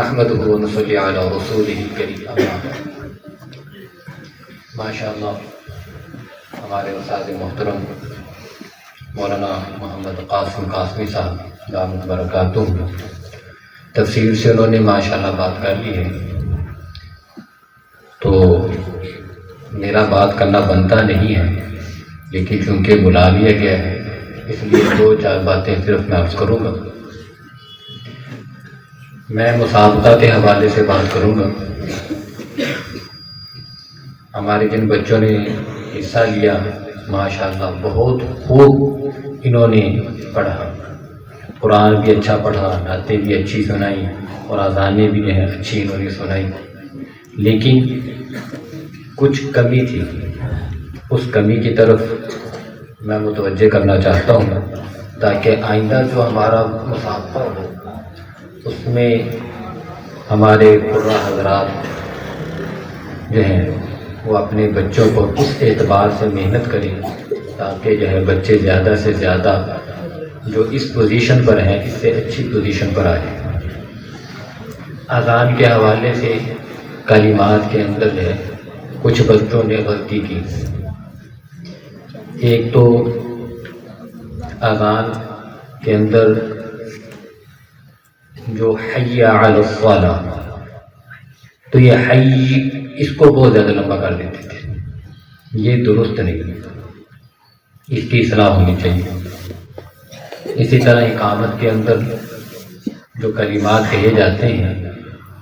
نحمده ونصلي على رسوله الكريم. ماشاء اللہ ہمارے استاد محترم مولانا محمد قاسم قاسمی صاحب دامت برکاتہ تفسیر سے انہوں نے ماشاء اللہ بات کر لی ہے، تو میرا بات کرنا بنتا نہیں ہے، لیکن چونکہ بلا لیا گیا ہے اس لیے 2-4 باتیں صرف میں عرض کروں گا. میں مسابقہ کے حوالے سے بات کروں گا. ہمارے جن بچوں نے حصہ لیا ماشاءاللہ بہت خوب انہوں نے پڑھا، قرآن بھی اچھا پڑھا، نعتیں بھی اچھی سنائی اور اذانیں بھی اچھی انہوں نے سنائی، لیکن کچھ کمی تھی. اس کمی کی طرف میں متوجہ کرنا چاہتا ہوں تاکہ آئندہ جو ہمارا مسابقہ ہو اس میں ہمارے قرآن حضرات جو ہیں وہ اپنے بچوں کو اس اعتبار سے محنت کریں تاکہ جو ہے بچے زیادہ سے زیادہ جو اس پوزیشن پر ہیں اس سے اچھی پوزیشن پر آ جائیں. اذان کے حوالے سے کلمات کے اندر جو ہے کچھ بچوں نے غلطی کی. ایک تو اذان کے اندر جو حی علی الصلاۃ، تو یہ حی اس کو بہت زیادہ لمبا کر دیتے تھے، یہ درست نہیں، اس کی اصلاح ہونی چاہیے. اسی طرح اقامت کے اندر جو کلمات کہے جاتے ہیں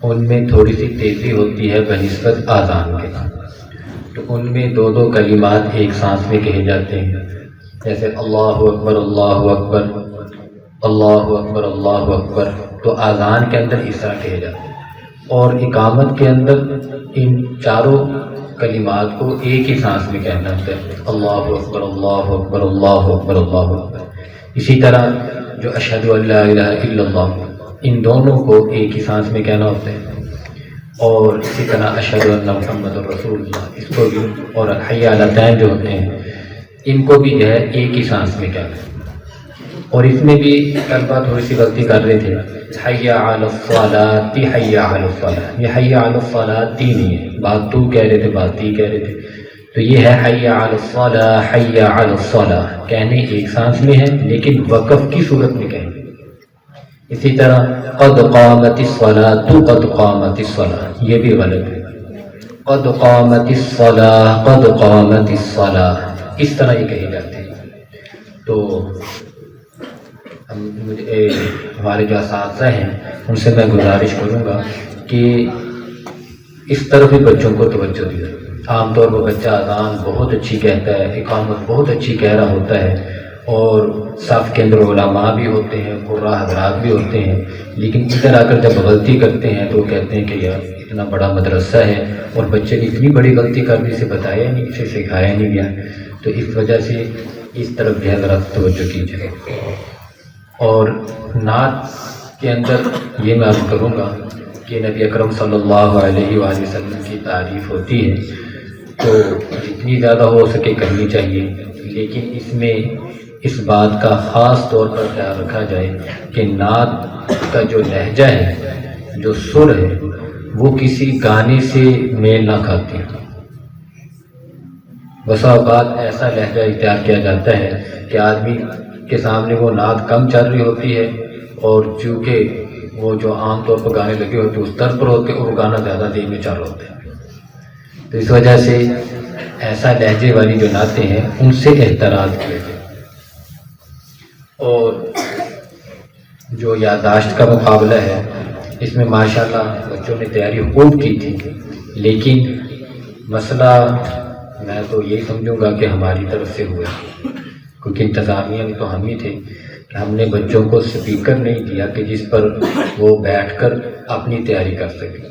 ان میں تھوڑی سی تیزی ہوتی ہے بنسبت اذان کے، تو ان میں 2 کلمات ایک سانس میں کہے جاتے ہیں، جیسے اللہ اکبر اللہ اکبر اللہ اکبر اللہ اکبر، تو اذان کے اندر اس طرح کہے جاتے ہیں. اور اقامت کے اندر ان 4 کلمات کو ایک ہی سانس میں کہنا ہوتا ہے، اللہ اکبر اللہ اکبر اللہ اکبر اللہ اکبر. اسی طرح جو اشہد ان لا الہ الا اللہ، ان دونوں کو ایک ہی سانس میں کہنا ہوتا ہے. اور اسی طرح اشہد ان محمد رسول اللہ، اس کو بھی، اور حی علی الصلاۃ جو ہوتے ہیں ان کو بھی جو ہے ایک ہی سانس میں کہنا ہے. اور اس میں بھی طلبہ تھوڑی سی غلطی کر رہے تھے، حی علی الصلاۃ حی علی الصلاۃ، یہ حی علی الصلاۃ نہیں ہے، بات تو کہہ رہے تھے بات تی کہہ رہے تھے، تو یہ ہے حی علی الصلاۃ حی علی الصلاۃ، کہنے ایک سانس میں ہے لیکن وقف کی صورت میں کہیں گے. اسی طرح قد قامت الصلاۃ قد قامت الصلاۃ، یہ بھی غلط ہے، قد قامت الصلاۃ قد قامت الصلاۃ، اس طرح یہ کہے جاتے ہیں. تو ہمارے جو اساتذہ ہیں ان سے میں گزارش کروں گا کہ اس طرف بھی بچوں کو توجہ دیں. عام طور پر بچہ اذان بہت اچھی کہتا ہے، اقامت بہت اچھی کہہ رہا ہوتا ہے، اور صف کے اندر علماء بھی ہوتے ہیں، قراء حضرات بھی ہوتے ہیں، لیکن ادھر آ کر جب غلطی کرتے ہیں تو کہتے ہیں کہ یار اتنا بڑا مدرسہ ہے اور بچے نے اتنی بڑی غلطی کرنے سے بتایا نہیں، اسے سکھایا نہیں گیا. تو اس وجہ سے اس طرف جو ہے ذرا توجہ کیجیے. اور نعت کے اندر یہ میں عرض کروں گا کہ نبی اکرم صلی اللہ علیہ وآلہ وسلم کی تعریف ہوتی ہے تو جتنی زیادہ ہو سکے کرنی چاہیے، لیکن اس میں اس بات کا خاص طور پر خیال رکھا جائے کہ نعت کا جو لہجہ ہے، جو سر ہے، وہ کسی گانے سے میل نہ کھاتی. بسا اوقات ایسا لہجہ اختیار کیا جاتا ہے کہ آدمی کے سامنے وہ نعت کم چل رہی ہوتی ہے، اور چونکہ وہ جو عام طور پر گانے لگے ہوتے ہیں اس طرز پر ہوتے ہیں اور وہ گانا زیادہ دیر میں چل رہا ہوتا ہے. تو اس وجہ سے ایسا لہجے والی جو نعتیں ہیں ان سے احتراز کیا جائے. اور جو یادداشت کا مقابلہ ہے اس میں ماشاءاللہ بچوں نے تیاری خوب کی تھی، لیکن مسئلہ میں تو یہی سمجھوں گا کہ ہماری طرف سے ہوا، کیونکہ انتظامیہ میں تو ہم ہی تھے کہ ہم نے بچوں کو سپیکر نہیں دیا کہ جس پر وہ بیٹھ کر اپنی تیاری کر سکے.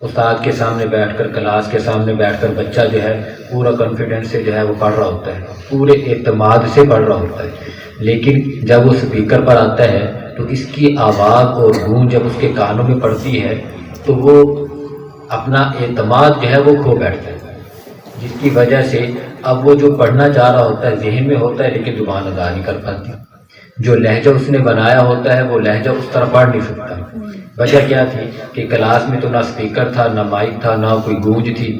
استاد کے سامنے بیٹھ کر، کلاس کے سامنے بیٹھ کر بچہ جو ہے پورا کانفیڈنس سے جو ہے وہ پڑھ رہا ہوتا ہے، پورے اعتماد سے پڑھ رہا ہوتا ہے، لیکن جب وہ سپیکر پر آتا ہے تو اس کی آواز اور گونج جب اس کے کانوں میں پڑتی ہے تو وہ اپنا اعتماد جو ہے وہ کھو بیٹھتا ہے، جس کی وجہ سے اب وہ جو پڑھنا چاہ رہا ہوتا ہے ذہن میں ہوتا ہے لیکن زبان ادا نہیں کر پاتی. جو لہجہ اس نے بنایا ہوتا ہے وہ لہجہ اس طرح پڑھ نہیں سکتا. وجہ کیا تھی کہ کلاس میں تو نہ اسپیکر تھا، نہ مائک تھا، نہ کوئی گونج تھی،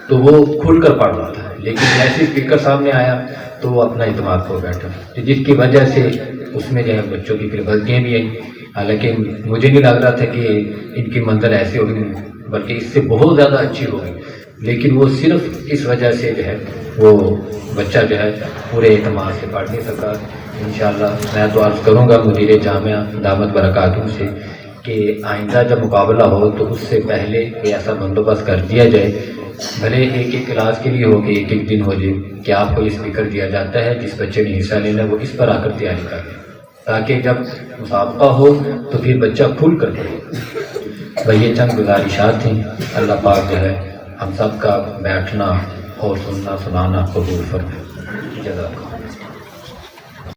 تو وہ کھل کر پڑھ رہا تھا، لیکن جیسے اسپیکر سامنے آیا تو وہ اپنا اعتماد کھو بیٹھا، جس کی وجہ سے اس میں جو ہے بچوں کی پھر غلطیاں بھی آئیں۔ حالانکہ مجھے نہیں لگ رہا تھا کہ ان کی منزل ایسے ہوگی، بلکہ اس سے بہت زیادہ اچھی ہوگی، لیکن وہ صرف اس وجہ سے جو ہے وہ بچہ جو ہے پورے اعتماد سے پڑھ نہیں سکا۔ انشاءاللہ میں تو عرض کروں گا مدیر جامعہ دامت برکاتہ سے کہ آئندہ جب مقابلہ ہو تو اس سے پہلے کوئی ایسا بندوبست کر دیا جائے، بھلے ایک ایک کلاس کے لیے ہو کہ ایک ایک دن ہو جائے کہ آپ کو یہ اسپیکر دیا جاتا ہے، جس بچے نے حصہ لینا ہے وہ اس پر آ کر تیاری کر لے، تاکہ جب مسابقہ ہو تو پھر بچہ کھل کر پڑھے۔ بھائی یہ چند گزارشات تھیں، اللہ پاک جو ہے ہم سب کا بیٹھنا اور سننا سنانا قبول فرمائے۔ جزاک اللہ۔